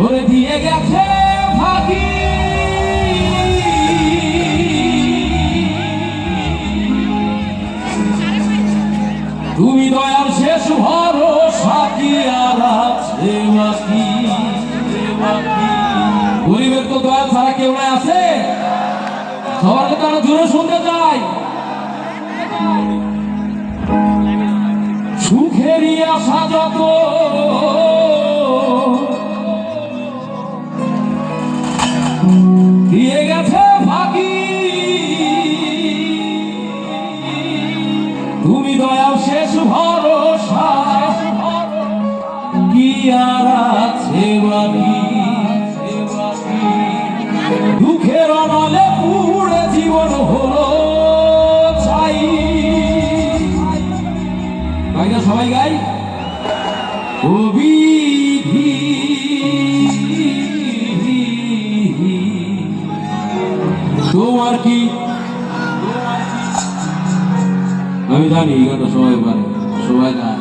করে দিয়ে গেছে ফাঁকি। তুমি দয়ার শেষ ভরসা কি আর আছে বাকি? গরিবের তো দয়া ছাড়া কেউ নাই আছে। সবার কথা জোরে শুনতে চাই। সুখেরই আশা যত দিয়ে গেছে ফাঁকি। তুমি দয়ার শেষ ভরসা কি আর আছে বাকি? দুঃখের অনলে পুড়ে জীবন হলো ছাই। ভাইরা সবাই গাই। ও বিধি তোমার কি? আমি জানি এই গানটা সবাই পারে, সবাই গায়,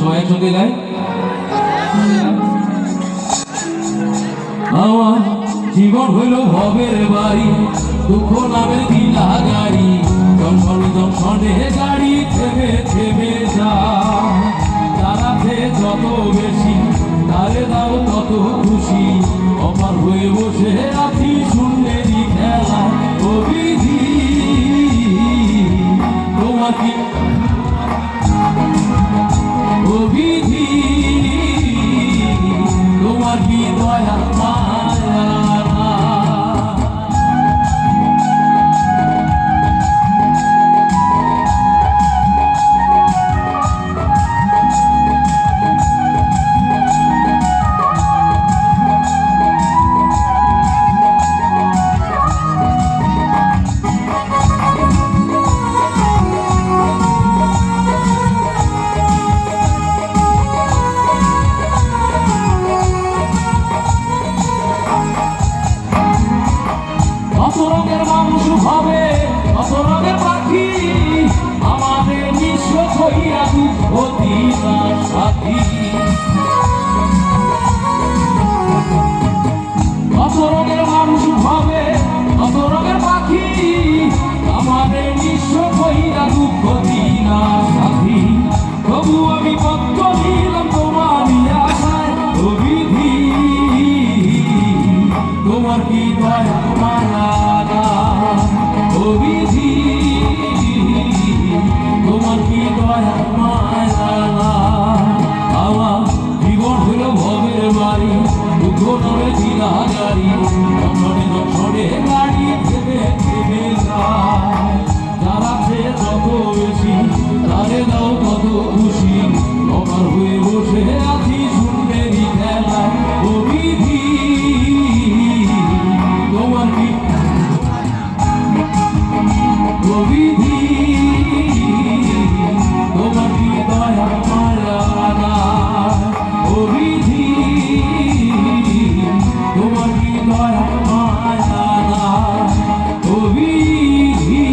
সবাই একসঙ্গে গায়। আমার জীবন হইল ভবের বাড়ি, দুঃখ নামের গিলা গাড়ি, দংশনে দংশনে গাড়ি থেমে থেমে যায়। তারাতে যত বেশি তারে দাও তত খুশি, আমার হয়ে বসে আছি শূন্যেরই খেলা। ও বিধি তোমার কি? ও বিধি তোমার কি দয়া মায়া? কত রঙের মানুষ হবে, কত রঙের পাখি, আমাদের নিঃস্ব হইয়া দুঃখ দিবার সাথী। কত রঙের মানুষ হবে, কত রঙের পাখি, আমাদের নিঃস্ব হইয়া দুঃখ দিবার সাথী। তবু আমি পত্র দিলাম তোমারই আশায়। ও বিধি তোমার কি দয়া মায়া? ও বিধি তোমার কি দয়া মায়া? আমার জীবন হইল ভবের বাড়ি, দুঃখ নামে দিলা গাড়ি, দংশনে দংশনে গাড়ি থেমে থেমে যায়। যারা সে যত বেশি তারে দাও তত খুশি, আমার হয়ে বসে আছি শূন্যেরই খেলায়। ও বিধি তোমার কি? ও বিধি তোমার কি দয়া মায়া? ও বিধি তোমার কি দয়া মায়া? ও বিধি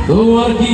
তোমার কি?